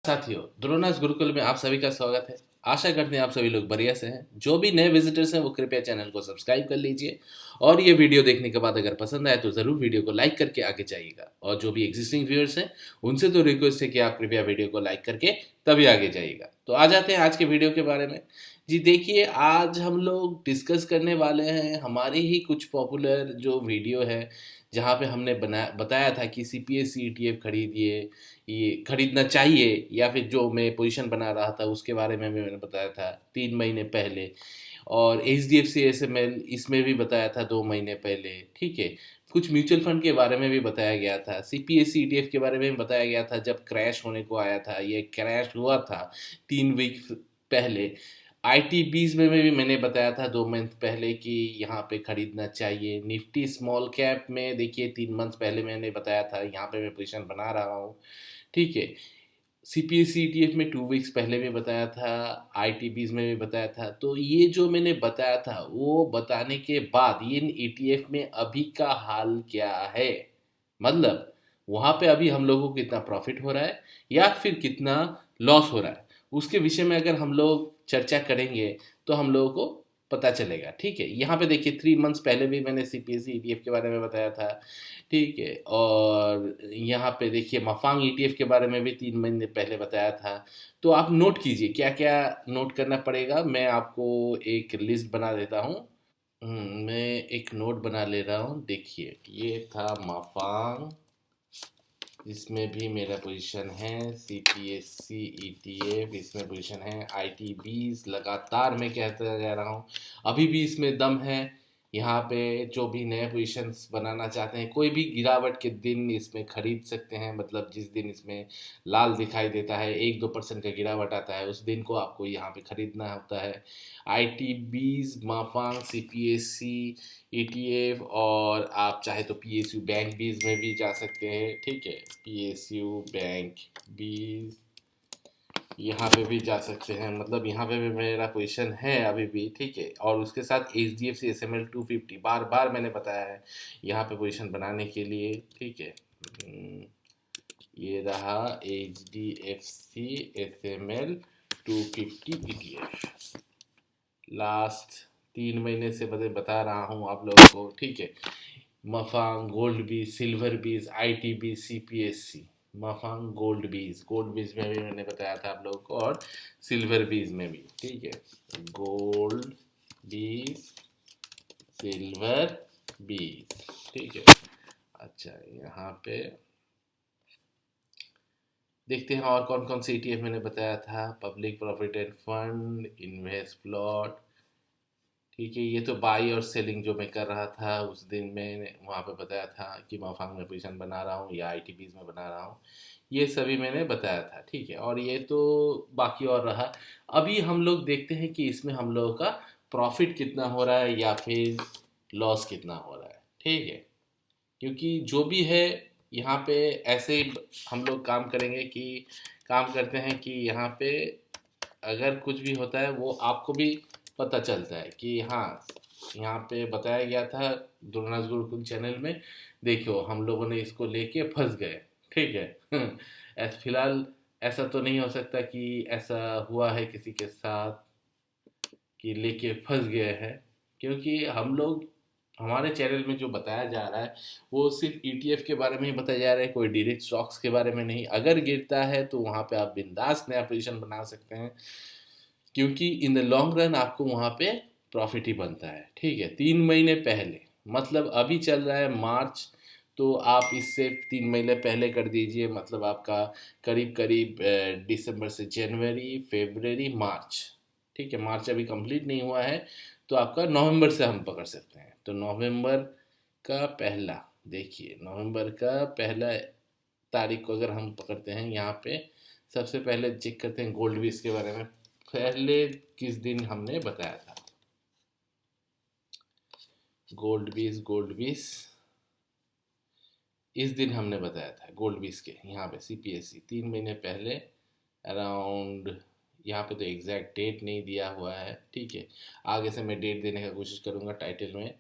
साथियों, द्रोणास गुरुकुल में आप सभी का स्वागत है। आशा करते हैं आप सभी लोग बढ़िया से हैं। जो भी नए विजिटर्स हैं वो कृपया चैनल को सब्सक्राइब कर लीजिए और ये वीडियो देखने के बाद अगर पसंद आए तो ज़रूर वीडियो को लाइक करके आगे जाइएगा। और जो भी एग्जिस्टिंग व्यूअर्स हैं उनसे तो रिक्वेस्ट है कि आप कृपया वीडियो को लाइक करके तभी आगे जाइएगा। तो आ जाते हैं आज के वीडियो के बारे में। जी देखिए, आज हम लोग डिस्कस करने वाले हैं हमारी ही कुछ पॉपुलर जो वीडियो है जहाँ पे हमने बताया था कि CPSC ETF खरीदिए, ये खरीदना चाहिए, या फिर जो मैं पोजीशन बना रहा था उसके बारे में भी मैंने बताया था 3 महीने पहले। और HDFC SML इसमें भी बताया था 2 महीने पहले। ठीक है, कुछ म्यूचुअल फंड के बारे में भी बताया गया था। CPSC ETF के बारे में भी बताया गया था जब क्रैश होने को आया था। ये क्रैश हुआ था 3 वीक पहले। ITBs में भी मैंने बताया था 2 मंथ पहले कि यहाँ पे खरीदना चाहिए। निफ्टी स्मॉल कैप में देखिए 3 मंथ पहले मैंने बताया था, यहाँ पे मैं पोजीशन बना रहा हूँ। ठीक है, CPSC ETF में 2 वीक्स पहले भी बताया था, ITBs में भी बताया था। तो ये जो मैंने बताया था वो बताने के बाद इन ETF में अभी का हाल क्या है, मतलब वहाँ पे अभी हम लोगों को कितना प्रॉफिट हो रहा है या फिर कितना लॉस हो रहा है, उसके विषय में अगर हम लोग चर्चा करेंगे तो हम लोगों को पता चलेगा। ठीक है, यहाँ पे देखिए 3 मंथ्स पहले भी मैंने CPSC ETF के बारे में बताया था। ठीक है, और यहाँ पे देखिए मफांग ETF के बारे में भी 3 महीने पहले बताया था। तो आप नोट कीजिए क्या क्या नोट करना पड़ेगा। मैं आपको एक लिस्ट बना देता हूँ। मैं एक नोट बना ले रहा हूँ। देखिए, ये था मफांग, इसमें भी मेरा पोजीशन है। CPSC ETF इसमें पोजीशन है। ITBs लगातार मैं कहता जा रहा हूँ, अभी भी इसमें दम है। यहाँ पे जो भी नए पोजीशंस बनाना चाहते हैं, कोई भी गिरावट के दिन इसमें खरीद सकते हैं। मतलब जिस दिन इसमें लाल दिखाई देता है, 1-2% का गिरावट आता है, उस दिन को आपको यहाँ पे खरीदना होता है। ITBs, माफांग, CPSC ETF, और आप चाहे तो PSU बैंक बीज में भी जा सकते हैं। ठीक है, PSU बैंक बीज यहाँ पे भी जा सकते हैं। मतलब यहाँ पे भी मेरा पोजीशन है अभी भी। ठीक है, और उसके साथ HDFC SML 250 बार बार मैंने बताया है यहाँ पे पोजीशन बनाने के लिए। ठीक है, ये रहा HDFC SML 250 ETF। लास्ट 3 महीने से बता रहा हूँ आप लोगों को। ठीक है, मफांग, गोल्ड बीज, सिल्वर बीज, ITB, CPSC, मफांग, गोल्ड बीज में भी मैंने बताया था आप लोगों को, और सिल्वर बीज में भी। ठीक है, गोल्ड बीज, सिल्वर बीज। ठीक है, अच्छा यहाँ पे देखते हैं और कौन कौन से ETF मैंने बताया था। Public provident fund, invest plot. ठीक है, ये तो बाई और सेलिंग जो मैं कर रहा था उस दिन मैंने वहाँ पे बताया था कि माफांग में पोजीशन बना रहा हूँ या ITBs में बना रहा हूँ। ये सभी मैंने बताया था। ठीक है, और ये तो बाकी और रहा। अभी हम लोग देखते हैं कि इसमें हम लोगों का प्रॉफिट कितना हो रहा है या फिर लॉस कितना हो रहा है। ठीक है, क्योंकि जो भी है यहाँ पे ऐसे ही हम लोग काम करेंगे कि काम करते हैं कि यहाँ पे अगर कुछ भी होता है वो आपको भी पता चलता है कि हाँ, यहाँ पे बताया गया था दुर्नाज गुरुकुल चैनल में, देखो हम लोगों ने इसको लेके फंस गए। ठीक है ऐसा फिलहाल ऐसा तो नहीं हो सकता कि ऐसा हुआ है किसी के साथ कि लेके फंस गए हैं, क्योंकि हम लोग हमारे चैनल में जो बताया जा रहा है वो सिर्फ ETF के बारे में ही बताया जा रहा है, कोई डायरेक्ट स्टॉक्स के बारे में नहीं। अगर गिरता है तो वहाँ पे आप बिंदास नया पोजीशन बना सकते हैं, क्योंकि इन द लॉन्ग रन आपको वहाँ पे प्रॉफिट ही बनता है। ठीक है, 3 महीने पहले, मतलब अभी चल रहा है मार्च, तो आप इससे 3 महीने पहले कर दीजिए। मतलब आपका करीब करीब दिसंबर से जनवरी, फरवरी, मार्च। ठीक है, मार्च अभी कंप्लीट नहीं हुआ है, तो आपका नवंबर से हम पकड़ सकते हैं। तो नवंबर का पहला, देखिए नवंबर का पहला तारीख को अगर हम पकड़ते हैं, यहाँ पे सबसे पहले चेक करते हैं गोल्ड बीस के बारे में। पहले किस दिन हमने बताया था गोल्ड बीस, इस दिन हमने बताया था गोल्ड बीस के यहाँ पे CPSC 3 महीने पहले अराउंड। यहाँ पे तो एग्जैक्ट डेट नहीं दिया हुआ है। ठीक है, आगे से मैं डेट देने का कोशिश करूँगा टाइटल में,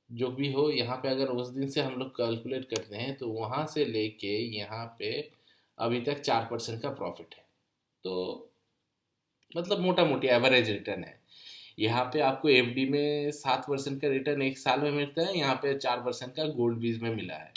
जो भी हो। यहाँ पे अगर उस दिन से हम लोग कैलकुलेट करते हैं तो वहाँ से लेके यहाँ पे अभी तक 4% का प्रॉफिट है। तो मतलब मोटा मोटी एवरेज रिटर्न है। यहाँ पे आपको एफडी में 7% का रिटर्न एक साल में मिलता है, यहाँ पे 4% का गोल्ड बीज में मिला है।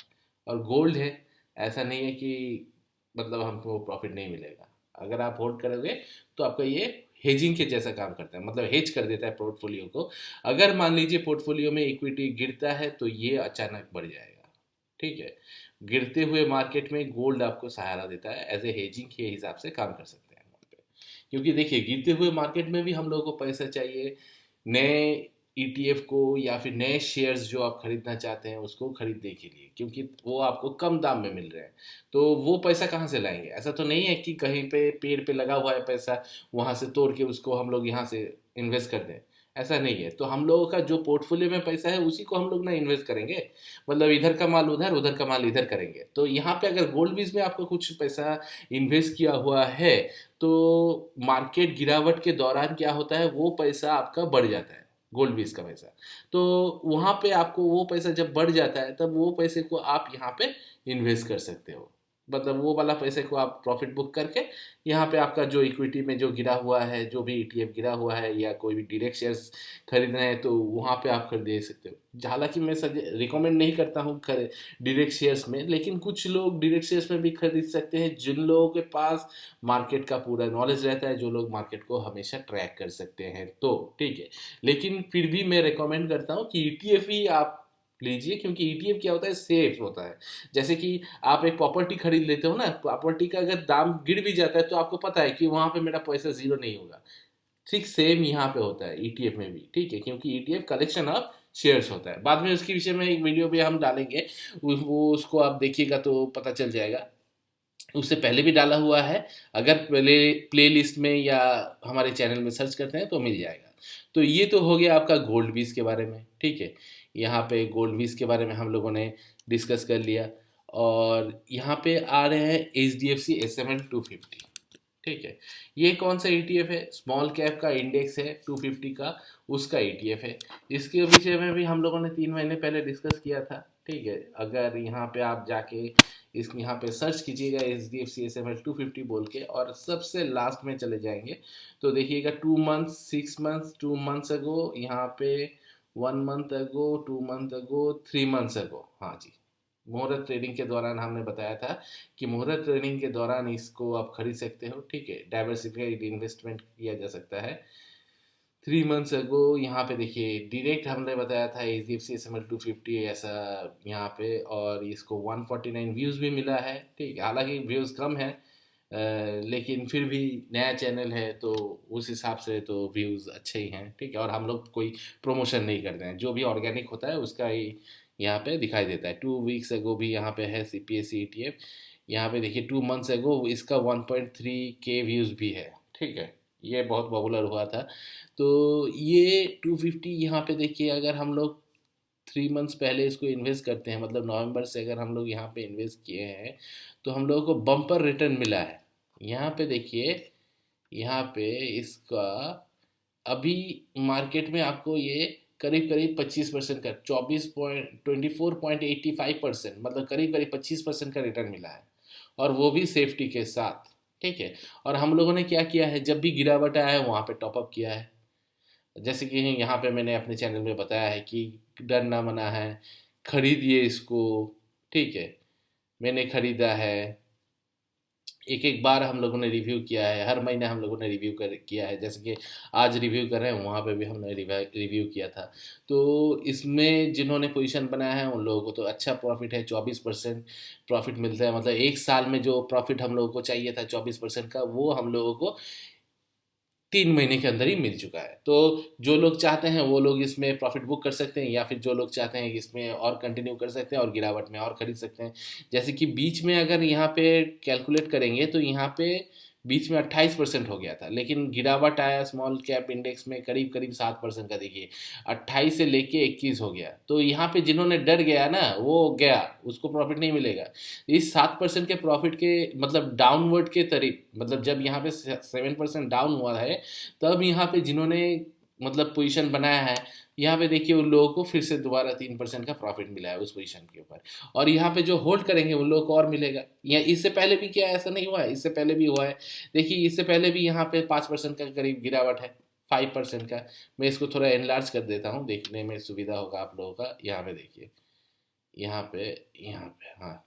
और गोल्ड है, ऐसा नहीं है कि मतलब हमको प्रॉफिट नहीं मिलेगा। अगर आप होल्ड करोगे तो आपका ये हेजिंग के जैसा काम करता है, मतलब हेज कर देता है पोर्टफोलियो को। अगर मान लीजिए पोर्टफोलियो में इक्विटी गिरता है तो ये अचानक बढ़ जाएगा, ठीक है। गिरते हुए मार्केट में गोल्ड आपको सहारा देता है, एज ए हेजिंग के हिसाब से काम कर सकते हैं वहाँ पे। क्योंकि देखिए गिरते हुए मार्केट में भी हम लोगों को पैसा चाहिए नए ईटीएफ को या फिर नए शेयर्स जो आप खरीदना चाहते हैं उसको खरीदने के लिए, क्योंकि वो आपको कम दाम में मिल रहे हैं। तो वो पैसा कहाँ से लाएंगे? ऐसा तो नहीं है कि कहीं पे पेड़ पे लगा हुआ है पैसा, वहां से तोड़ के उसको हम लोग यहाँ से इन्वेस्ट कर दें। ऐसा नहीं है। तो हम लोगों का जो पोर्टफोलियो में पैसा है उसी को हम लोग ना इन्वेस्ट करेंगे, मतलब इधर का माल उधर, उधर का माल इधर करेंगे। तो यहाँ पे अगर गोल्ड बीज में आपको कुछ पैसा इन्वेस्ट किया हुआ है तो मार्केट गिरावट के दौरान क्या होता है, वो पैसा आपका बढ़ जाता है, गोल्ड बीज का पैसा। तो वहाँ पे आपको वो पैसा जब बढ़ जाता है तब वो पैसे को आप यहाँ पे इन्वेस्ट कर सकते हो। मतलब वो वाला पैसे को आप प्रॉफिट बुक करके यहाँ पे आपका जो इक्विटी में जो गिरा हुआ है, जो भी ईटीएफ गिरा हुआ है या कोई भी डायरेक्ट शेयर्स खरीदना है तो वहाँ पे आप खरीद सकते हो। हालांकि मैं रिकमेंड नहीं करता हूँ डायरेक्ट शेयर्स में, लेकिन कुछ लोग डायरेक्ट शेयर्स में भी खरीद सकते हैं जिन लोगों के पास मार्केट का पूरा नॉलेज रहता है, जो लोग मार्केट को हमेशा ट्रैक कर सकते हैं, तो ठीक है। लेकिन फिर भी मैं रिकमेंड करता हूँ कि ईटीएफ ही आप लीजिए, क्योंकि ईटीएफ क्या होता है, सेफ होता है। जैसे कि आप एक प्रॉपर्टी खरीद लेते हो ना, प्रॉपर्टी का अगर दाम गिर भी जाता है तो आपको पता है कि वहां पे मेरा पैसा जीरो नहीं होगा। ठीक सेम यहाँ पे होता है ईटीएफ में भी, ठीक है, क्योंकि ईटीएफ कलेक्शन ऑफ शेयर्स होता है। बाद में उसके विषय में एक वीडियो भी हम डालेंगे, वो उसको आप देखिएगा तो पता चल जाएगा। उससे पहले भी डाला हुआ है, अगर प्ले लिस्ट में या हमारे चैनल में सर्च करते हैं तो मिल जाएगा। तो ये तो हो गया आपका गोल्ड बीज के बारे में, ठीक है। यहाँ पे गोल्ड बीज के बारे में हम लोगों ने डिस्कस कर लिया। और यहाँ पे आ रहे हैं H D F C SML 250, ठीक है। ये कौन सा ईटीएफ है? स्मॉल कैप का इंडेक्स है 250 का, उसका ईटीएफ है। इसके विषय में भी हम लोगों ने 3 महीने पहले डिस्कस किया था, ठीक है। अगर यहाँ पे आप जाके इस यहाँ पे सर्च कीजिएगा HDFC SML 250 बोल के और सबसे लास्ट में चले जाएंगे तो देखिएगा 2 मंथ्स, 6 मंथ्स, 2 मंथ्स अगो, यहाँ पे 1 month ago, 2 month ago, 3 months ago, हाँ जी। मुहूर्त ट्रेडिंग के दौरान हमने बताया था कि मुहूर्त ट्रेडिंग के दौरान इसको आप खरीद सकते हो, ठीक है। डाइवर्सिफाइड इन्वेस्टमेंट किया जा सकता है। 3 मंथ्स अगो यहाँ पे देखिए डायरेक्ट हमने बताया था HDFC SML 250 ऐसा यहाँ पे, और इसको 149 व्यूज़ भी मिला है, ठीक है। हालांकि व्यूज़ कम है, लेकिन फिर भी नया चैनल है तो उस हिसाब से तो व्यूज़ अच्छे ही हैं, ठीक है। और हम लोग कोई प्रमोशन नहीं करते हैं, जो भी ऑर्गेनिक होता है उसका ही यहाँ पे दिखाई देता है। 2 वीक्स अगो भी यहाँ पे है CPSE ETF। यहाँ पे देखिए 2 मंथ्स अगो इसका 1.3K व्यूज़ भी है, ठीक है। ये बहुत पॉपुलर हुआ था। तो ये 250 यहाँ पे देखिए, अगर हम लोग 3 मंथ्स पहले इसको इन्वेस्ट करते हैं, मतलब नवंबर से अगर हम लोग यहाँ पे इन्वेस्ट किए हैं तो हम लोगों को बम्पर रिटर्न मिला है। यहाँ पे देखिए, यहाँ पे इसका अभी मार्केट में आपको ये करीब करीब 25% का 24.85%, मतलब करीब करीब 25% का रिटर्न मिला है, और वो भी सेफ्टी के साथ, ठीक है। और हम लोगों ने क्या किया है, जब भी गिरावट आया है वहाँ पे टॉपअप किया है। जैसे कि यहाँ पे मैंने अपने चैनल में बताया है कि डर ना मना है, खरीदिए इसको, ठीक है। मैंने खरीदा है, एक एक बार हम लोगों ने रिव्यू किया है, हर महीने हम लोगों ने रिव्यू कर किया है। जैसे कि आज रिव्यू कर रहे हैं, वहाँ पे भी हमने रिव्यू किया था। तो इसमें जिन्होंने पोजीशन बनाया है उन लोगों को तो अच्छा प्रॉफिट है, 24% प्रॉफिट मिलता है। मतलब एक साल में जो प्रॉफिट हम लोगों को चाहिए था 24% का, वो हम लोगों को 3 महीने के अंदर ही मिल चुका है। तो जो लोग चाहते हैं वो लोग इसमें प्रॉफिट बुक कर सकते हैं, या फिर जो लोग चाहते हैं कि इसमें और कंटिन्यू कर सकते हैं और गिरावट में और खरीद सकते हैं। जैसे कि बीच में अगर यहाँ पे कैलकुलेट करेंगे तो यहाँ पे बीच में 28% हो गया था, लेकिन गिरावट आया स्मॉल कैप इंडेक्स में करीब करीब 7% का। देखिए 28 से लेके 21 हो गया। तो यहाँ पे जिन्होंने डर गया ना, वो गया, उसको प्रॉफिट नहीं मिलेगा। इस 7% के प्रॉफिट के मतलब डाउनवर्ड के तरीक, मतलब जब यहाँ पे 7% डाउन हुआ है तब यहाँ पे जिन्होंने मतलब पोजीशन बनाया है, यहाँ पे देखिए उन लोगों को फिर से दोबारा 3% का प्रॉफिट मिला है उस पोजीशन के ऊपर। और यहाँ पे जो होल्ड करेंगे उन लोगों को और मिलेगा। या इससे पहले भी क्या ऐसा नहीं हुआ है, इससे पहले भी हुआ है। देखिए इससे पहले भी यहाँ पे 5% का करीब गिरावट है, 5% का। मैं इसको थोड़ा एनलार्ज कर देता हूँ, देखने में सुविधा होगा आप लोगों का। यहाँ पे देखिए, यहाँ पे यहाँ पे हाँ,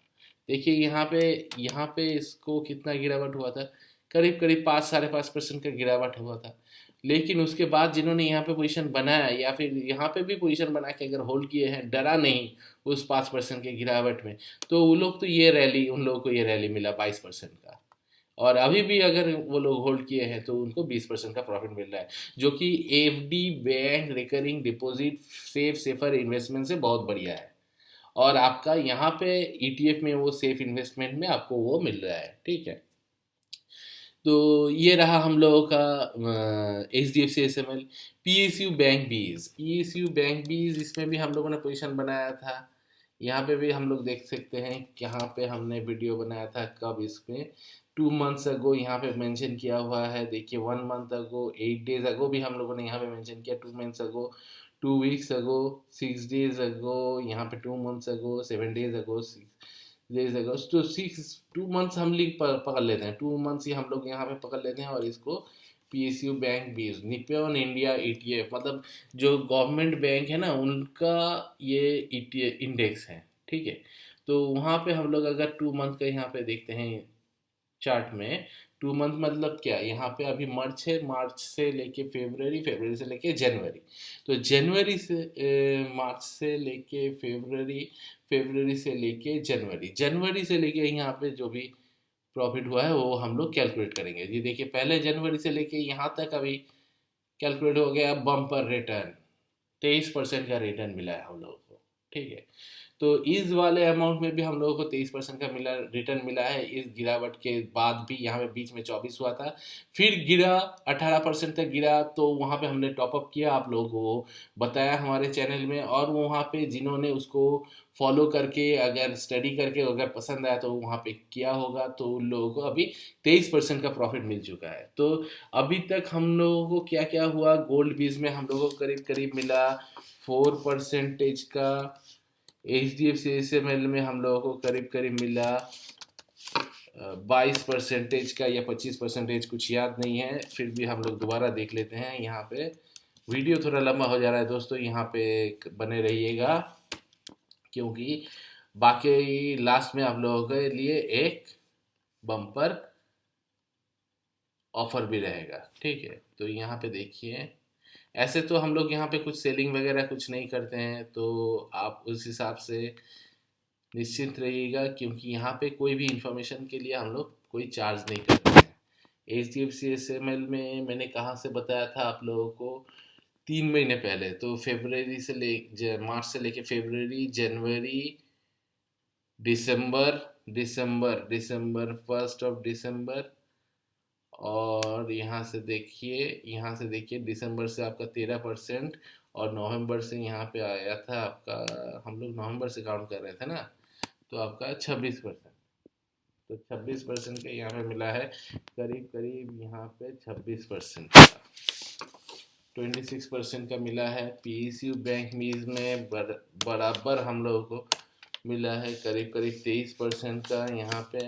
देखिए यहाँ पे इसको कितना गिरावट हुआ था, करीब करीब 5 साढ़े 5% का गिरावट हुआ था। लेकिन उसके बाद जिन्होंने यहाँ पे पोजीशन बनाया या फिर यहाँ पे भी पोजीशन बना के अगर होल्ड किए हैं, डरा नहीं उस 5% के गिरावट में, तो वो लोग तो ये रैली, उन लोगों को ये रैली मिला 22% का। और अभी भी अगर वो लोग होल्ड किए हैं तो उनको 20% का प्रॉफिट मिल रहा है, जो कि FD, bank, recurring deposit, safer investment से बहुत बढ़िया है। और आपका यहाँ पे ईटीएफ में वो सेफ इन्वेस्टमेंट में आपको वो मिल रहा है, ठीक है। तो ये रहा हम लोगों का H D F C S M L. P S U bank BeES, इसमें भी हम लोगों ने पोजीशन बनाया था। यहाँ पे भी हम लोग देख सकते हैं, यहाँ पे हमने वीडियो बनाया था कब, इसमें 2 मंथ्स अगो यहाँ पे मेंशन किया हुआ है। देखिए 1 मंथ अगो, 8 डेज अगो भी हम लोगों ने यहाँ पे मेंशन किया, 2 months ago, 2 weeks ago, 6 days ago, यहाँ पे 2 months ago, 7 days ago, 6 days ago. तो 2 मंथ्स हम लोग पकड़ लेते हैं, 2 मंथ्स ही हम लोग यहाँ पे पकड़ लेते हैं। और इसको पी एस यू बैंक बीज, निप्पॉन इंडिया ईटीएफ, मतलब जो गवर्नमेंट बैंक है ना उनका ये ईटीएफ इंडेक्स है, ठीक है। तो वहाँ पे हम लोग अगर 2 मंथ का यहाँ पे देखते हैं चार्ट में, 2 मंथ मतलब क्या, यहाँ पे अभी मार्च है, मार्च से लेके फेब्रवरी, फेब्रवरी से लेके जनवरी। तो जनवरी से मार्च से लेके फेब्रवरी, फेब्रवरी से लेके जनवरी, जनवरी से लेके यहाँ पे जो भी प्रॉफिट हुआ है वो हम लोग कैलकुलेट करेंगे। जी देखिए, पहले जनवरी से लेके यहाँ तक अभी कैलकुलेट हो गया बम्पर रिटर्न, 23% का रिटर्न मिला है हम लोगों को, ठीक है। तो इस वाले अमाउंट में भी हम लोगों को 23% का मिला, रिटर्न मिला है। इस गिरावट के बाद भी यहाँ पे बीच में 24 हुआ था, फिर गिरा, 18% तक गिरा। तो वहाँ पे हमने टॉपअप किया, आप लोगों को बताया हमारे चैनल में। और वहाँ पे जिन्होंने उसको फॉलो करके, अगर स्टडी करके अगर पसंद आया तो वहाँ पे किया होगा, तो उन लोगों को अभी 23% का प्रॉफिट मिल चुका है। तो अभी तक हम लोगों को क्या क्या हुआ, गोल्ड बीज में हम लोगों को करीब करीब मिला 4% का, H D F C S M L में हम लोगों को करीब करीब मिला 22% का या 25%, कुछ याद नहीं है। फिर भी हम लोग दोबारा देख लेते हैं। यहाँ पे वीडियो थोड़ा लंबा हो जा रहा है दोस्तों, यहाँ पे बने रहिएगा, क्योंकि बाकी लास्ट में आप लोगों के लिए एक बम्पर ऑफर भी रहेगा, ठीक है। तो यहाँ पे देखिए, ऐसे तो हम लोग यहाँ पे कुछ सेलिंग वगैरह कुछ नहीं करते हैं, तो आप उस हिसाब से निश्चिंत रहिएगा, क्योंकि यहाँ पे कोई भी इंफॉर्मेशन के लिए हम लोग कोई चार्ज नहीं करते हैं। H D F C S M L में मैंने कहाँ से बताया था आप लोगों को, 3 महीने पहले। तो फेबररी से मार्च से लेके फेबररी, जनवरी, दिसंबर, दिसंबर 1 दिसंबर, और यहाँ से देखिए दिसंबर से आपका 13%, और नवंबर से यहाँ पे आया था आपका, हम लोग नवंबर से काउंट कर रहे थे ना, तो आपका 26%। तो 26% का यहाँ पे मिला है, करीब करीब यहाँ पे 26% का, 26% का मिला है। पी एस यू बैंक मीज में बराबर हम लोगों को मिला है करीब करीब 23% का यहाँ पे।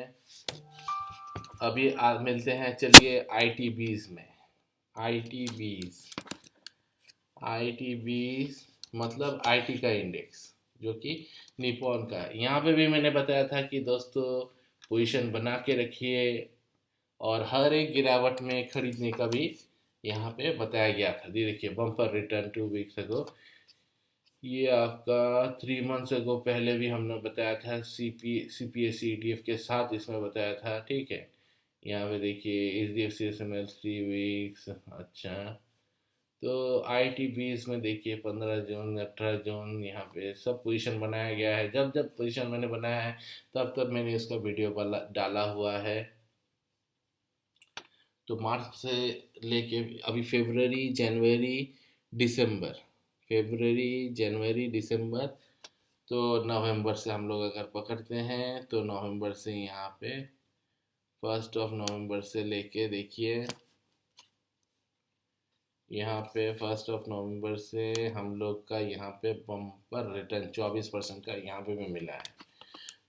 अभी मिलते हैं, चलिए आई टी बीज में। आई टी बीज, आई टी बीज मतलब आईटी का इंडेक्स, जो कि निपॉन का है। यहाँ पे भी मैंने बताया था कि दोस्तों पोजीशन बना के रखिए, और हर एक गिरावट में खरीदने का भी यहाँ पे बताया गया था। ये देखिए बम्पर रिटर्न 2 वीक्स अगो, ये आपका 3 मंथ्स अगो पहले भी हमने बताया था, C P S C D F के साथ इसमें बताया था, ठीक है। यहाँ पे देखिए H D F C S M L 3 weeks, अच्छा। तो आई टी बीज में देखिए 15 जून, 18 जून, यहाँ पे सब पोजीशन बनाया गया है। जब जब पोजीशन मैंने बनाया है तब तब मैंने उसका वीडियो डाला हुआ है। तो मार्च से लेके अभी दिसंबर, फेबररी, जनवरी, दिसंबर, तो नवंबर से हम लोग अगर पकड़ते हैं तो नवंबर से यहाँ पे 1 नवंबर से लेके देखिए यहाँ पे 1 से हम लोग का यहाँ पे बम्पर रिटर्न 24% का यहाँ पे भी मिला है।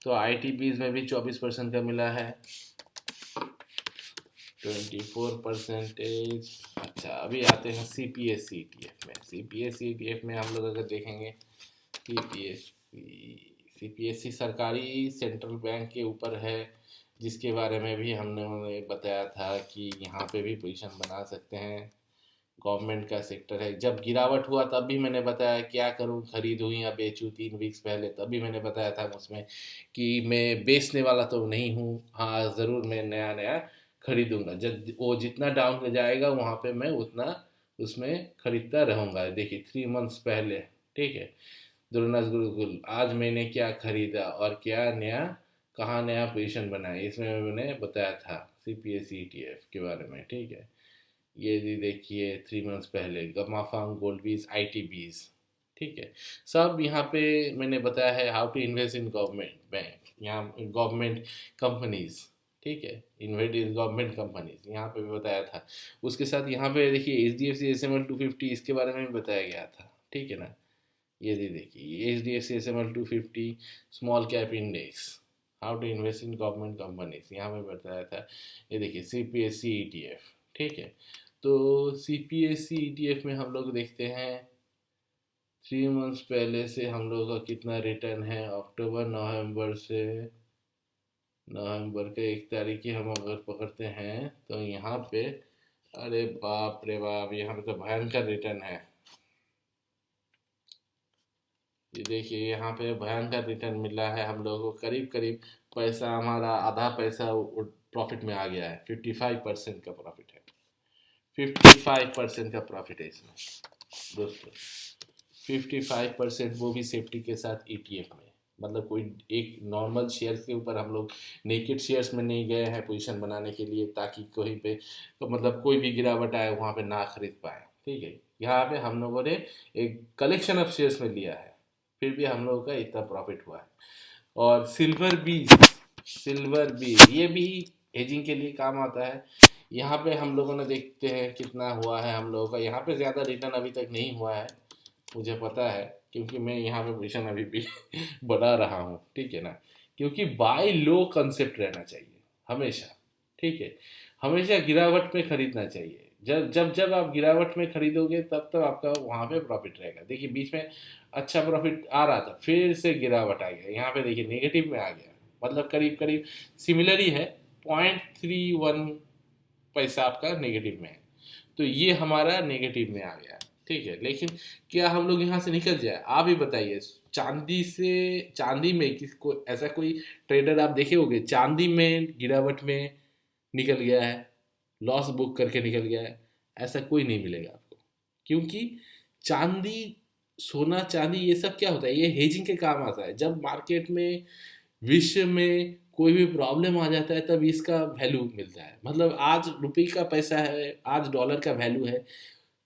तो ITBs में भी 24% का मिला है, 24%। अच्छा, अभी आते हैं CPSC ETF में। CPSC ETF में हम लोग अगर देखेंगे, CPSC सरकारी सेंट्रल बैंक के ऊपर है, जिसके बारे में भी हमने बताया था कि यहाँ पे भी पोजीशन बना सकते हैं। गवर्नमेंट का सेक्टर है। जब गिरावट हुआ तब भी मैंने बताया क्या करूं, खरीदूं या बेचूं, 3 वीक्स पहले, तब भी मैंने बताया था उसमें कि मैं बेचने वाला तो नहीं हूं, हाँ ज़रूर मैं नया नया खरीदूंगा। जब वो जितना डाउन जाएगा वहाँ पे मैं उतना उसमें खरीदता रहूंगा। देखिए 3 मंथ्स पहले, ठीक है, दुर्नस गुरुकुल, आज मैंने क्या खरीदा और क्या नया, कहाँ नया पोजीशन बनाया, इसमें मैंने बताया था CPSC ETF के बारे में, ठीक है। ये जी देखिए 3 मंथ्स पहले गमाफांग गोल्डबीज ITBs, ठीक है। सब यहाँ पे मैंने बताया है how to invest in government bank, यहाँ गवर्नमेंट कंपनीज, ठीक है, इन्वेस्ट इन गवर्नमेंट कंपनीज यहाँ पे भी बताया था। उसके साथ यहाँ पे देखिए HDFC SML 250, इसके बारे में भी बताया गया था, ठीक है ना। ये जी देखिए HDFC SML 250 small cap index, how to invest in government companies यहाँ पे बताया था। ये देखिए CPSC ETF, ठीक है। तो CPSC ETF में हम लोग देखते हैं 3 मंथ्स पहले से हम लोग का कितना रिटर्न है। अक्टूबर नवंबर से, नवंबर के 1 तारीख की हम अगर पकड़ते हैं तो यहाँ पे, अरे बाप रे बाप, यहाँ पे तो भयंकर रिटर्न है। ये देखिए यहाँ पे भयंकर रिटर्न मिला है हम लोगों को, करीब करीब पैसा हमारा आधा पैसा प्रॉफिट में आ गया है। 55% का प्रॉफिट है, 55% का प्रॉफिट है इसमें दोस्तों। 55% वो भी सेफ्टी के साथ ETF में। मतलब कोई एक नॉर्मल शेयर्स के ऊपर हम लोग नेकेड शेयर्स में नहीं गए हैं पोजीशन बनाने के लिए, ताकि कहीं पे तो मतलब कोई भी गिरावट आए वहाँ पे ना खरीद पाए, ठीक है। यहाँ पे हम लोगों ने एक कलेक्शन ऑफ शेयर्स में लिया है, फिर भी हम लोगों का इतना प्रॉफिट हुआ है। और सिल्वर बीज ये भी हेजिंग के लिए काम आता है। यहाँ पे हम लोगों ने देखते हैं कितना हुआ है हम लोगों का। यहाँ पे ज़्यादा रिटर्न अभी तक नहीं हुआ है, मुझे पता है, क्योंकि मैं यहाँ पे पोजीशन अभी भी बना रहा हूँ, ठीक है ना। क्योंकि बाय लो कंसेप्ट रहना चाहिए हमेशा, ठीक है। हमेशा गिरावट में खरीदना चाहिए। जब जब जब आप गिरावट में खरीदोगे तब तब आपका वहाँ पे प्रॉफिट रहेगा। देखिए बीच में अच्छा प्रॉफिट आ रहा था, फिर से गिरावट आ गया, यहाँ पे देखिए नेगेटिव में आ गया। मतलब करीब करीब सिमिलर ही है, 0.31 पैसा आपका नेगेटिव में है। तो ये हमारा नेगेटिव में आ गया, ठीक है। लेकिन क्या हम लोग यहाँ से निकल जाए, आप ही बताइए। चांदी में किसको ऐसा कोई ट्रेडर आप देखे होंगे चांदी में गिरावट में निकल गया है, लॉस बुक करके निकल गया है? ऐसा कोई नहीं मिलेगा आपको। क्योंकि चांदी, सोना चांदी ये सब क्या होता है, ये हेजिंग के काम आता है। जब मार्केट में, विश्व में कोई भी प्रॉब्लम आ जाता है तब इसका वैल्यू मिलता है। मतलब आज रुपये का पैसा है, आज डॉलर का वैल्यू है,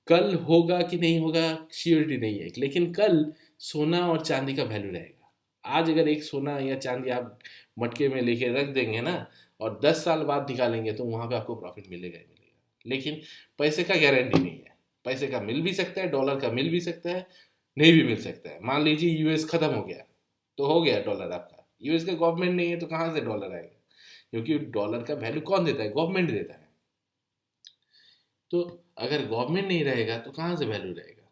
कल होगा कि नहीं होगा श्योरिटी नहीं है, लेकिन कल सोना और चांदी का वैल्यू रहेगा। आज अगर एक सोना या चांदी आप मटके में लेके रख देंगे ना, और 10 साल बाद निकालेंगे तो वहाँ पे आपको प्रॉफिट मिलेगा ही मिलेगा। लेकिन पैसे का गारंटी नहीं है। पैसे का मिल भी सकता है, डॉलर का मिल भी सकता है, नहीं भी मिल सकता है। मान लीजिए US खत्म हो गया, तो हो गया डॉलर आपका। US का गवर्नमेंट नहीं है तो कहाँ से डॉलर आएगा? क्योंकि डॉलर का वैल्यू कौन देता है? गवर्नमेंट देता है। तो अगर गवर्नमेंट नहीं रहेगा तो कहाँ से वैल्यू रहेगा,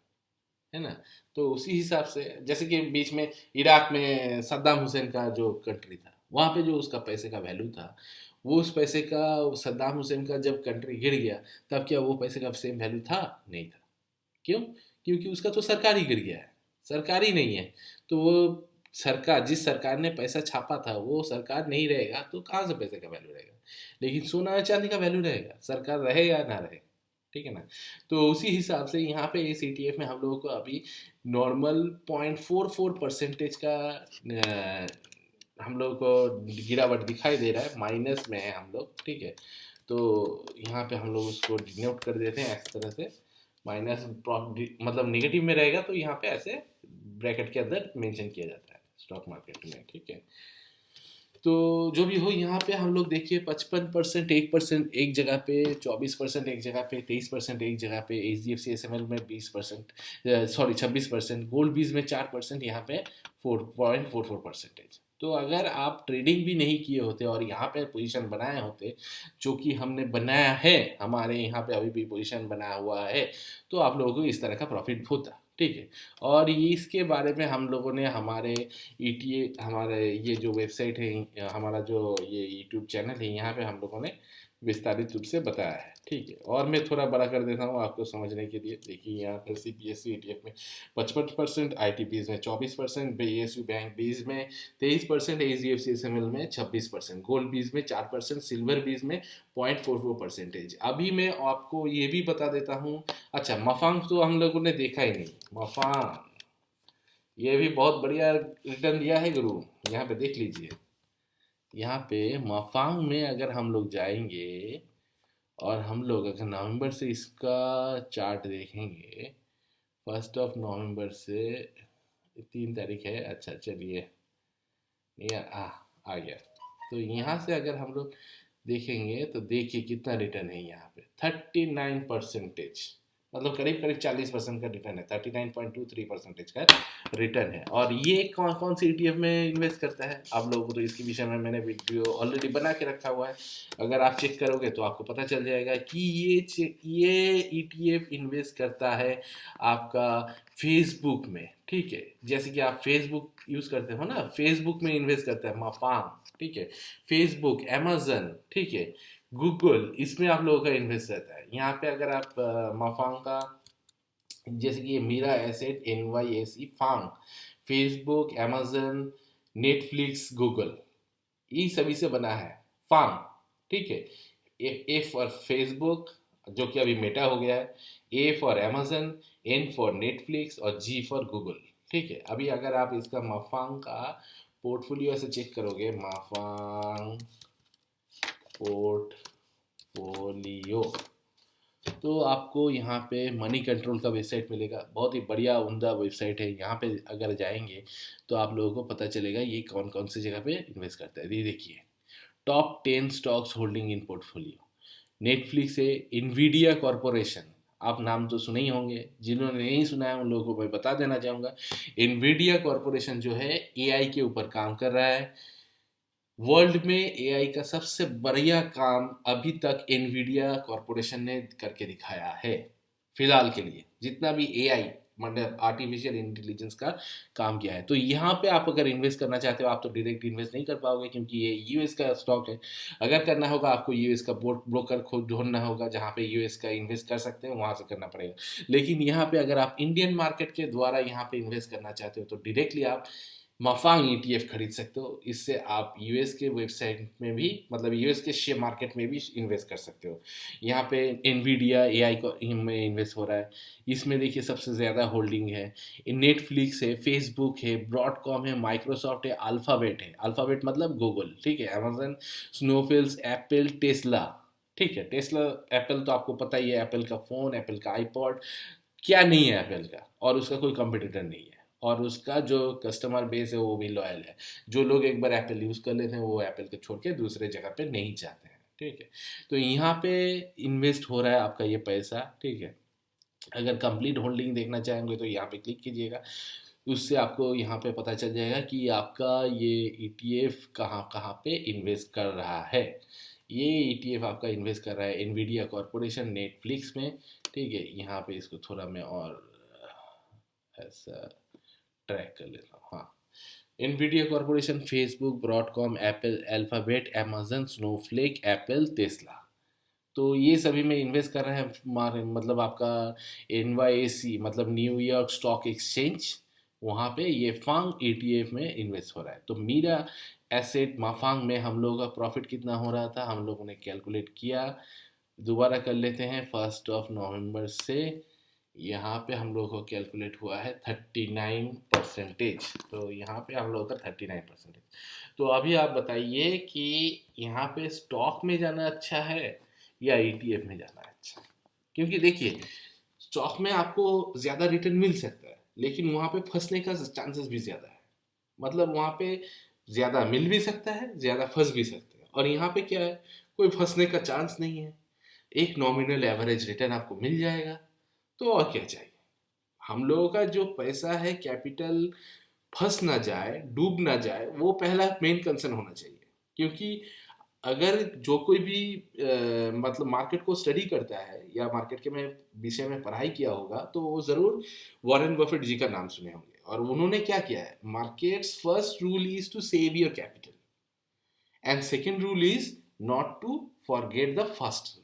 है ना। तो उसी हिसाब से, जैसे कि बीच में इराक में सद्दाम हुसैन का जो कंट्री था, वहाँ पे जो उसका पैसे का वैल्यू था, वो उस पैसे का, सद्दाम हुसैन का जब कंट्री गिर गया, तब क्या वो पैसे का सेम वैल्यू था? नहीं था। क्यों? क्योंकि उसका तो सरकार ही गिर गया है, सरकार ही नहीं है। तो वो सरकार, जिस सरकार ने पैसा छापा था वो सरकार नहीं रहेगा तो कहाँ से पैसे का वैल्यू रहेगा? लेकिन सोना और चांदी का वैल्यू रहेगा, सरकार रहे या ना रहे, ठीक है ना। तो उसी हिसाब से यहाँ पे इस ETF में हम लोगों को अभी नॉर्मल 0.44% का हम लोग को गिरावट दिखाई दे रहा है, माइनस में है हम लोग, ठीक है। तो यहाँ पे हम लोग उसको डिनोट कर देते हैं इस तरह से, माइनस मतलब नेगेटिव में रहेगा तो यहाँ पे ऐसे ब्रैकेट के अंदर मेंशन किया जाता है स्टॉक मार्केट में, ठीक है। तो जो भी हो यहाँ पे हम लोग देखिए 55% 1% एक जगह पे, 24% एक जगह पे, 23% एक जगह पे, HDFC SML में 20%, सॉरी 26%, गोल्ड बीज में 4%, यहाँ पे 4.44%। तो अगर आप ट्रेडिंग भी नहीं किए होते और यहाँ पे पोजीशन बनाए होते, जो कि हमने बनाया है, हमारे यहाँ पे अभी भी पोजीशन बनाया हुआ है, तो आप लोगों को इस तरह का प्रॉफिट होता, ठीक है। और ये इसके बारे में हम लोगों ने हमारे ETA, हमारे ये जो वेबसाइट है, हमारा जो ये यूट्यूब चैनल है, यहाँ पे हम लोगों ने विस्तारित रूप से बताया है, ठीक है। और मैं थोड़ा बड़ा कर देता हूँ आपको समझने के लिए। देखिए यहाँ पर CPSE ETF में 55%, ITPs में 24%, BSU बैंक बीज में 23%, HDFC SML में 26%, गोल्ड बीज में 4%, सिल्वर बीज में 0.44%। अभी मैं आपको ये भी बता देता हूँ। अच्छा, मफांग तो हम लोगों ने देखा ही नहीं। मफांग ये भी बहुत बढ़िया रिटर्न दिया है गुरु, यहाँ पे देख लीजिए। यहाँ पे मफांग में अगर हम लोग जाएंगे और हम लोग अगर नवंबर से इसका चार्ट देखेंगे, 1 नवंबर से 3 तारीख है, अच्छा चलिए ये आ गया। तो यहाँ से अगर हम लोग देखेंगे तो देखिए कितना रिटर्न है यहाँ पे, 39%, मतलब करीब करीब 40% का रिटर्न है, 39.23% का रिटर्न है। और ये कौन कौन सी ETF में इन्वेस्ट करता है, आप लोगों को तो इसके विषय में मैंने वीडियो ऑलरेडी बना के रखा हुआ है। अगर आप चेक करोगे तो आपको पता चल जाएगा कि ये ETF इन्वेस्ट करता है आपका फेसबुक में, ठीक है। जैसे कि आप फेसबुक यूज़ करते हो ना, फेसबुक में इन्वेस्ट करता है मफांग, ठीक है। फेसबुक, अमेजन, ठीक है, गूगल, इसमें आप लोगों का इन्वेस्ट रहता है। यहाँ पे अगर आप मफांग का, जैसे कि ये मीरा asset NYSE FANG, Facebook, Amazon, Netflix, Google, ये सभी से बना है फांग, ठीक है। ए फॉर फेसबुक, जो कि अभी मेटा हो गया है, A for Amazon, N for Netflix और G फॉर गूगल, ठीक है। अभी अगर आप इसका मफांग का पोर्टफोलियो से चेक करोगे, मफांग पोर्टफोलियो, तो आपको यहाँ पे मनी कंट्रोल का वेबसाइट मिलेगा। बहुत ही बढ़िया उम्दा वेबसाइट है। यहाँ पे अगर जाएंगे तो आप लोगों को पता चलेगा ये कौन कौन सी जगह पे इन्वेस्ट करता है। ये देखिए, top 10 stocks holding in portfolio. Netflix है, इन्वीडिया कॉरपोरेशन, आप नाम तो सुने ही होंगे, जिन्होंने नहीं सुना है उन लोगों को मैं बता देना चाहूँगा। इन्वीडिया कॉरपोरेशन जो है AI के ऊपर काम कर रहा है। वर्ल्ड में AI का सबसे बढ़िया काम अभी तक एनवीडिया कॉरपोरेशन ने करके दिखाया है। फिलहाल के लिए जितना भी AI, मतलब आर्टिफिशियल इंटेलिजेंस का काम किया है। तो यहाँ पे आप अगर इन्वेस्ट करना चाहते हो, आप तो डायरेक्ट इन्वेस्ट नहीं कर पाओगे क्योंकि ये US का स्टॉक है। अगर करना होगा आपको US का ब्रोकर खुद ढूंढना होगा, जहाँ पे US का इन्वेस्ट कर सकते हैं, वहाँ से करना पड़ेगा। लेकिन यहाँ पे अगर आप इंडियन मार्केट के द्वारा यहाँ पे इन्वेस्ट करना चाहते हो तो डायरेक्टली आप मफांग ETF खरीद सकते हो। इससे आप US के वेबसाइट में भी, मतलब US के शेयर मार्केट में भी इन्वेस्ट कर सकते हो। यहाँ पे एनवीडिया AI को में इन्वेस्ट हो रहा है। इसमें देखिए सबसे ज़्यादा होल्डिंग है। नेटफ्लिक्स है, फेसबुक है, ब्रॉडकॉम है, माइक्रोसॉफ्ट है, अल्फ़ाबेट है, अल्फ़ाबेट मतलब गूगल, ठीक है, अमेजन, स्नोफिल्स, एप्पल, टेस्ला, ठीक है। टेस्ला, एप्पल तो आपको पता ही है, एप्पल का फ़ोन, एप्पल का आईपॉड, क्या नहीं है एप्पल का, और उसका कोई कंपटीटर नहीं है। और उसका जो कस्टमर बेस है वो भी लॉयल है। जो लोग एक बार एप्पल यूज़ कर लेते हैं वो एप्पल को छोड़ के दूसरे जगह पे नहीं जाते हैं, ठीक है। तो यहाँ पे इन्वेस्ट हो रहा है आपका ये पैसा, ठीक है। अगर कंप्लीट होल्डिंग देखना चाहेंगे तो यहाँ पे क्लिक कीजिएगा। उससे आपको यहाँ पे पता चल जाएगा कि आपका ये ETF कहाँ कहाँ पे इन्वेस्ट कर रहा है। ये ETF आपका इन्वेस्ट कर रहा है एनवीडिया कॉरपोरेशन, नेटफ्लिक्स में, ठीक है। यहाँ पे इसको थोड़ा मैं और ऐसा ट्रैक कर लेता हूँ। हाँ, Nvidia corporation, Facebook, Broadcom, Apple, alphabet, Amazon, Snowflake, Apple, Tesla, तो ये सभी में इन्वेस्ट कर रहे हैं। मतलब आपका NYSE, मतलब न्यूयॉर्क स्टॉक एक्सचेंज, वहाँ पे ये फांग ETF में इन्वेस्ट हो रहा है। तो मीरा एसेट माफांग में हम लोगों का प्रॉफिट कितना हो रहा था, हम लोगों ने कैलकुलेट किया। दोबारा कर लेते हैं, 1 नवंबर से यहाँ पे हम लोगों को कैलकुलेट हुआ है 39%। तो यहाँ पे हम लोगों का 39%। तो अभी आप बताइए कि यहाँ पे स्टॉक में जाना अच्छा है या ETF में जाना अच्छा है? क्योंकि देखिए, स्टॉक में आपको ज़्यादा रिटर्न मिल सकता है लेकिन वहाँ पे फंसने का चांसेस भी ज़्यादा है। मतलब वहाँ पे ज़्यादा मिल भी सकता है, ज़्यादा फंस भी सकते हैं। और यहाँ पे क्या है, कोई फंसने का चांस नहीं है, एक नॉमिनल एवरेज रिटर्न आपको मिल जाएगा। तो और क्या चाहिए। हम लोगों का जो पैसा है, कैपिटल फंस ना जाए, डूब ना जाए, वो पहला मेन कंसर्न होना चाहिए। क्योंकि अगर जो कोई भी मतलब मार्केट को स्टडी करता है या मार्केट के में विषय में पढ़ाई किया होगा, तो वो ज़रूर वॉरेन बफेट जी का नाम सुने होंगे। और उन्होंने क्या किया है, markets first rule is to save your capital and second rule is not to forget the first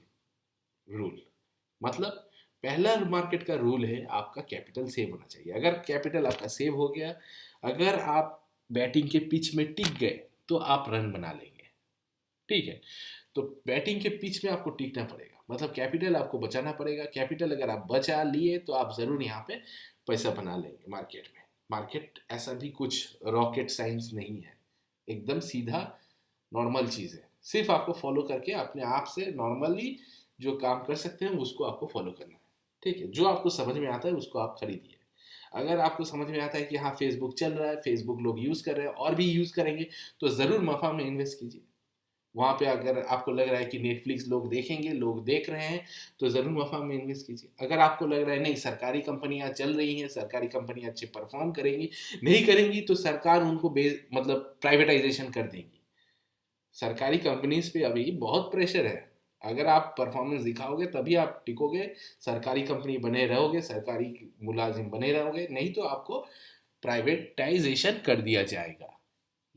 rule. मतलब पहला मार्केट का रूल है आपका कैपिटल सेव होना चाहिए। अगर कैपिटल आपका सेव हो गया, अगर आप बैटिंग के पिच में टिक गए, तो आप रन बना लेंगे। ठीक है, तो बैटिंग के पिच में आपको टिकना पड़ेगा, मतलब कैपिटल आपको बचाना पड़ेगा। कैपिटल अगर आप बचा लिए तो आप ज़रूर यहाँ पे पैसा बना लेंगे मार्केट में। मार्केट ऐसा भी कुछ रॉकेट साइंस नहीं है, एकदम सीधा नॉर्मल चीज़ है। सिर्फ आपको फॉलो करके अपने आप से नॉर्मली जो काम कर सकते हैं उसको आपको फॉलो करना है। ठीक है, जो आपको समझ में आता है उसको आप खरीदिए। अगर आपको समझ में आता है कि हाँ फेसबुक चल रहा है, फेसबुक लोग यूज़ कर रहे हैं और भी यूज़ करेंगे, तो ज़रूर मफा में इन्वेस्ट कीजिए। वहाँ पे अगर आपको लग रहा है कि नेटफ्लिक्स लोग देखेंगे, लोग देख रहे हैं, तो ज़रूर मफा में इन्वेस्ट कीजिए। अगर आपको लग रहा है नहीं सरकारी कंपनियाँ चल रही हैं, सरकारी कंपनियाँ अच्छे परफॉर्म करेंगी, नहीं करेंगी तो सरकार उनको मतलब प्राइवेटाइजेशन कर देंगी। सरकारी कंपनीज पे अभी बहुत प्रेशर है। अगर आप परफॉर्मेंस दिखाओगे तभी आप टिकोगे, सरकारी कंपनी बने रहोगे, सरकारी मुलाजिम बने रहोगे, नहीं तो आपको प्राइवेटाइजेशन कर दिया जाएगा।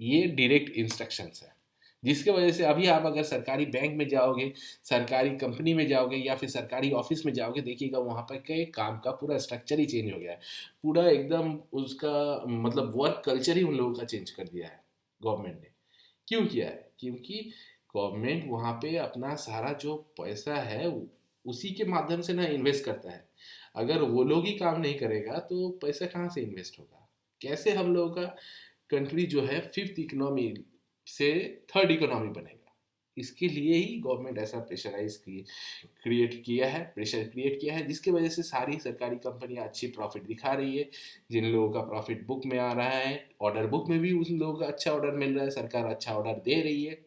ये डायरेक्ट इंस्ट्रक्शंस है, जिसके वजह से अभी आप अगर सरकारी बैंक में जाओगे, सरकारी कंपनी में जाओगे या फिर सरकारी ऑफिस में जाओगे, देखिएगा वहाँ पर के काम का पूरा स्ट्रक्चर ही चेंज हो गया है। पूरा एकदम उसका मतलब वर्क कल्चर ही उन लोगों का चेंज कर दिया है गवर्नमेंट ने। क्यों किया है? क्योंकि गवर्नमेंट वहाँ पे अपना सारा जो पैसा है उसी के माध्यम से ना इन्वेस्ट करता है। अगर वो लोग ही काम नहीं करेगा तो पैसा कहाँ से इन्वेस्ट होगा? कैसे हम लोगों का कंट्री जो है फिफ्थ इकोनॉमी से थर्ड इकोनॉमी बनेगा? इसके लिए ही गवर्नमेंट ऐसा प्रेशराइज क्रिएट किया है, प्रेशर क्रिएट किया है, जिसकी वजह से सारी सरकारी कंपनियां अच्छी प्रॉफिट दिखा रही है। जिन लोगों का प्रॉफिट बुक में आ रहा है, ऑर्डर बुक में भी उन लोगों का अच्छा ऑर्डर मिल रहा है, सरकार अच्छा ऑर्डर दे रही है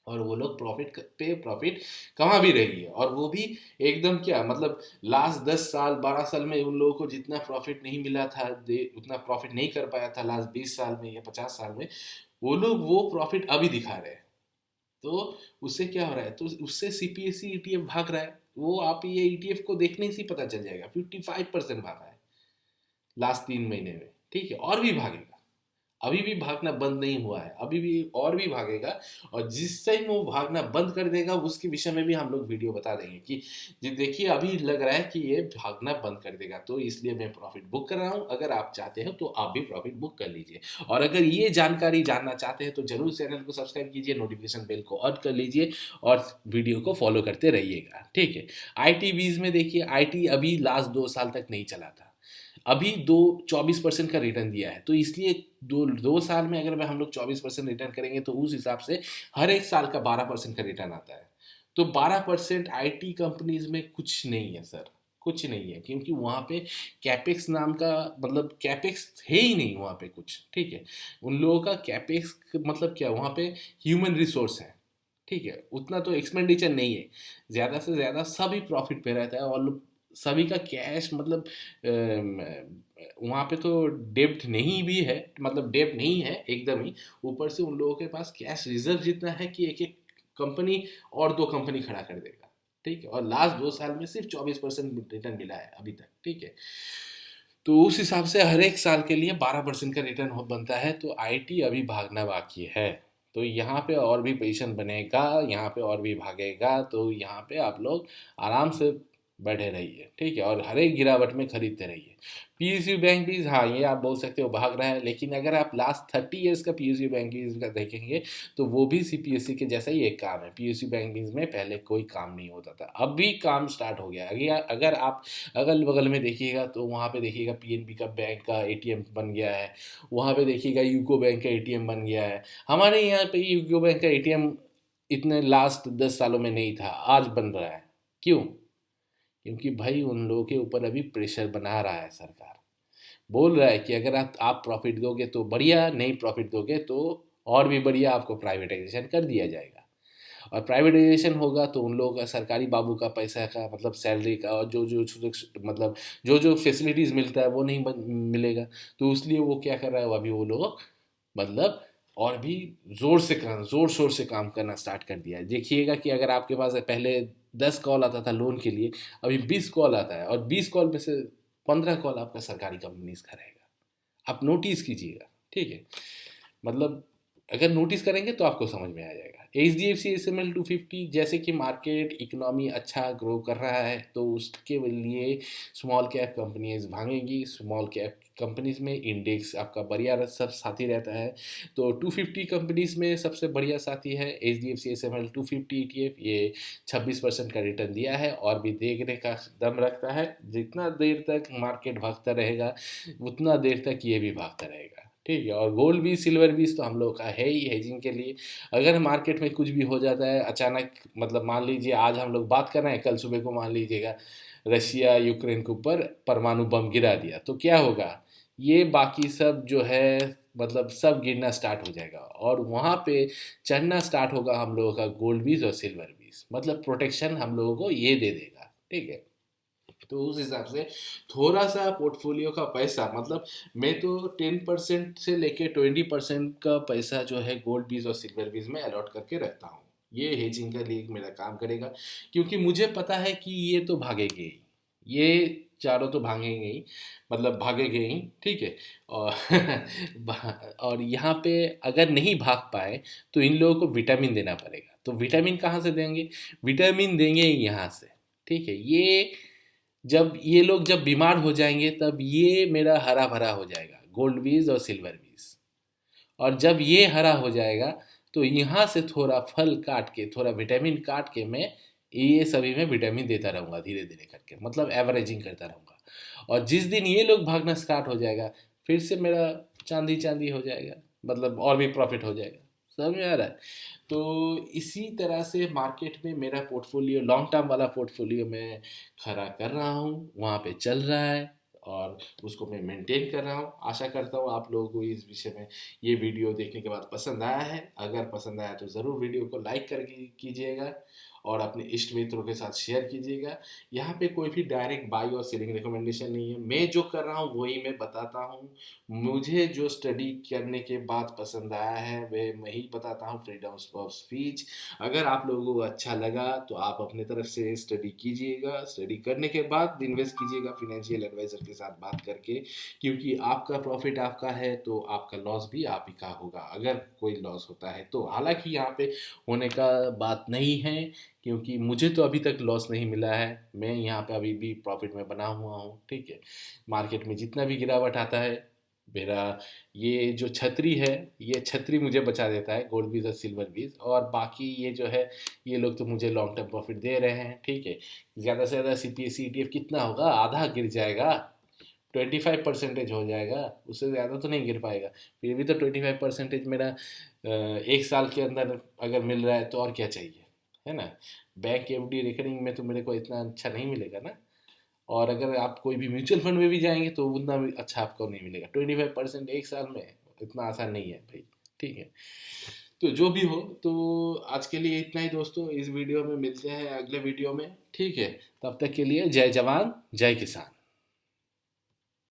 और वो लोग प्रॉफिट पे प्रॉफिट कमा भी रही है। और वो भी एकदम क्या मतलब लास्ट 10 साल 12 साल में उन लोगों को जितना प्रॉफिट नहीं मिला था, उतना प्रॉफिट नहीं कर पाया था लास्ट 20 साल में या 50 साल में, वो लोग वो प्रॉफिट अभी दिखा रहे हैं। तो उससे क्या हो रहा है, तो उससे सीपीएसई ईटीएफ भाग रहा है। वो आप ये ईटीएफ को देखने से ही पता चल जाएगा, 55% भागा है लास्ट 3 महीने में। ठीक है, और भी भागेगा, अभी भी भागना बंद नहीं हुआ है, अभी भी और भी भागेगा। और जिस टाइम वो भागना बंद कर देगा उसके विषय में भी हम लोग वीडियो बता देंगे कि जी देखिए अभी लग रहा है कि ये भागना बंद कर देगा, तो इसलिए मैं प्रॉफिट बुक कर रहा हूँ। अगर आप चाहते हो तो आप भी प्रॉफिट बुक कर लीजिए। और अगर ये जानकारी जानना चाहते हैं तो जरूर चैनल को सब्सक्राइब कीजिए, नोटिफिकेशन बेल को ऑन कर लीजिए और वीडियो को फॉलो करते रहिएगा। ठीक है, आईटी बीज में देखिए, आईटी अभी लास्ट 2 साल तक नहीं चला था, अभी दो 24% का रिटर्न दिया है। तो इसलिए 2 साल में अगर हम लोग 24% रिटर्न करेंगे तो उस हिसाब से हर एक साल का 12% का रिटर्न आता है। तो 12% आईटी कंपनीज में कुछ नहीं है सर, कुछ नहीं है, क्योंकि वहाँ पे कैपेक्स नाम का मतलब कैपेक्स है ही नहीं वहाँ पे कुछ। ठीक है, उन लोगों का कैपेक्स मतलब क्या, वहाँ पे ह्यूमन रिसोर्स है। ठीक है, उतना तो एक्सपेंडिचर नहीं है, ज़्यादा से ज़्यादा सभी प्रॉफिट पे रहता है और सभी का कैश मतलब वहाँ पे तो डेब्ट नहीं भी है, मतलब डेब्ट नहीं है एकदम ही। ऊपर से उन लोगों के पास कैश रिजर्व जितना है कि एक एक कंपनी और 2 कंपनी खड़ा कर देगा। ठीक है, और लास्ट 2 साल में सिर्फ 24% रिटर्न मिला है अभी तक। ठीक है, तो उस हिसाब से हर एक साल के लिए 12% का रिटर्न बनता है। तो आईटी अभी भागना बाकी है, तो यहाँ पे और भी पोजीशन बनेगा, यहाँ पे और भी भागेगा। तो यहाँ पे आप लोग आराम से बैठे रहिए। ठीक है, और हर एक गिरावट में खरीदते रहिए। पीएसयू बैंक भी, हाँ ये आप बोल सकते हो भाग रहा है, लेकिन अगर आप लास्ट 30 ईयर्स का पीएसयू बैंक का देखेंगे तो वो भी सीपीएससी के जैसा ही एक काम है। पीएसयू बैंक में पहले कोई काम नहीं होता था, अब भी काम स्टार्ट हो गया है। अगर आप अगल बगल में देखिएगा तो वहाँ पे देखिएगा पीएनबी का बैंक का एटीएम बन गया है, वहाँ पे देखिएगा यूको बैंक का एटीएम बन गया है। हमारे यहाँ पे यूको बैंक का एटीएम इतने लास्ट 10 सालों में नहीं था, आज बन रहा है। क्यों? क्योंकि भाई उन लोगों के ऊपर अभी प्रेशर बना रहा है सरकार, बोल रहा है कि अगर आप प्रॉफिट दोगे तो बढ़िया, नहीं प्रॉफिट दोगे तो और भी बढ़िया आपको प्राइवेटाइजेशन कर दिया जाएगा। और प्राइवेटाइजेशन होगा तो उन लोगों का सरकारी बाबू का पैसा का मतलब सैलरी का और मतलब जो फैसिलिटीज़ मिलता है वो नहीं मिलेगा। तो इसलिए वो क्या कर रहा है, अभी वो लोग मतलब और भी ज़ोर शोर से काम करना स्टार्ट कर दिया है। देखिएगा कि अगर आपके पास पहले 10 कॉल आता था लोन के लिए, अभी 20 कॉल आता है और 20 कॉल में से 15 कॉल आपका सरकारी कंपनीज का रहेगा। आप नोटिस कीजिएगा, ठीक है। मतलब अगर नोटिस करेंगे तो आपको समझ में आ जाएगा। HDFC SML 250 जैसे कि मार्केट इकोनॉमी अच्छा ग्रो कर रहा है तो उसके लिए स्मॉल कैप कंपनीज भागेंगी। स्मॉल कैप कंपनीज में इंडेक्स आपका बढ़िया सब साथी रहता है। तो 250 कंपनीज में सबसे बढ़िया साथी है HDFC SML 250 ETF। ये 26% का रिटर्न दिया है और भी देखने का दम रखता है। जितना देर तक मार्केट भागता रहेगा उतना देर तक ये भी भागता रहेगा, ठीक है। और गोल्ड भी सिल्वर भी तो हम लोग का है ही हेजिंग के लिए। अगर मार्केट में कुछ भी हो जाता है अचानक, मतलब मान लीजिए आज हम लोग बात कर रहे हैं, कल सुबह को मान लीजिएगा रशिया यूक्रेन के ऊपर परमाणु बम गिरा दिया तो क्या होगा, ये बाकी सब जो है मतलब सब गिरना स्टार्ट हो जाएगा और वहाँ पे चढ़ना स्टार्ट होगा हम लोगों का गोल्ड बीज और सिल्वर बीज। मतलब प्रोटेक्शन हम लोगों को ये दे देगा, ठीक है। तो उस हिसाब से थोड़ा सा पोर्टफोलियो का पैसा, मतलब मैं तो 10% से लेके 20% का पैसा जो है गोल्ड बीज और सिल्वर बीज में अलॉट करके रखता हूँ। ये हेजिंग का लिए मेरा काम करेगा क्योंकि मुझे पता है कि ये तो भागेंगे ही, ये चारों तो भागेंगे ही, मतलब भागेंगे ही, ठीक है। और और यहाँ पे अगर नहीं भाग पाए तो इन लोगों को विटामिन देना पड़ेगा। तो विटामिन कहाँ से देंगे, विटामिन देंगे यहाँ से, ठीक है। जब ये लोग बीमार हो जाएंगे तब ये मेरा हरा भरा हो जाएगा गोल्ड बीज और सिल्वर बीज। और जब ये हरा हो जाएगा तो यहाँ से थोड़ा फल काट के थोड़ा विटामिन काट के मैं ये सभी में विटामिन देता रहूँगा धीरे धीरे करके, मतलब एवरेजिंग करता रहूँगा। और जिस दिन ये लोग भागना स्टार्ट हो जाएगा फिर से मेरा चांदी चांदी हो जाएगा, मतलब और भी प्रॉफिट हो जाएगा। समझ में आ रहा है। तो इसी तरह से मार्केट में मेरा पोर्टफोलियो लॉन्ग टर्म वाला पोर्टफोलियो मैं खड़ा कर रहा हूँ, वहाँ पे चल रहा है और उसको मैं मेंटेन कर रहा हूँ। आशा करता हूँ आप लोगों को इस विषय में ये वीडियो देखने के बाद पसंद आया है। अगर पसंद आया तो ज़रूर वीडियो को लाइक कर कीजिएगा और अपने इष्ट मित्रों के साथ शेयर कीजिएगा। यहाँ पे कोई भी डायरेक्ट बाई और सेलिंग रिकमेंडेशन नहीं है। मैं जो कर रहा हूँ वही मैं बताता हूँ। मुझे जो स्टडी करने के बाद पसंद आया है वह मैं ही बताता हूँ, फ्रीडम ऑफ स्पीच। अगर आप लोगों को अच्छा लगा तो आप अपने तरफ से स्टडी कीजिएगा। स्टडी करने के बाद इन्वेस्ट कीजिएगा फाइनेंशियल एडवाइज़र के साथ बात करके, क्योंकि आपका प्रॉफिट आपका है तो आपका लॉस भी आप ही का होगा अगर कोई लॉस होता है तो। हालांकि यहाँ पे होने का बात नहीं है क्योंकि मुझे तो अभी तक लॉस नहीं मिला है, मैं यहाँ पे अभी भी प्रॉफिट में बना हुआ हूँ, ठीक है। मार्केट में जितना भी गिरावट आता है मेरा ये जो छतरी है, ये छतरी मुझे बचा देता है गोल्ड बीज और सिल्वर बीज। और बाकी ये जो है ये लोग तो मुझे लॉन्ग टर्म प्रॉफिट दे रहे हैं, ठीक है। ज़्यादा से ज़्यादा CPSE ETF कितना होगा, आधा गिर जाएगा, 25% हो जाएगा, उससे ज़्यादा तो नहीं गिर पाएगा। फिर भी तो 25% मेरा एक साल के अंदर अगर मिल रहा है तो और क्या चाहिए, है ना। बैंक FD रिकरिंग में तो मेरे को इतना अच्छा नहीं मिलेगा ना। और अगर आप कोई भी म्यूचुअल फंड में भी जाएंगे तो उतना भी अच्छा आपको नहीं मिलेगा। 25% एक साल में इतना आसान नहीं है भाई, ठीक है। तो जो भी हो, तो आज के लिए इतना ही दोस्तों। इस वीडियो में मिलते हैं अगले वीडियो में, ठीक है। तब तक के लिए जय जवान जय किसान।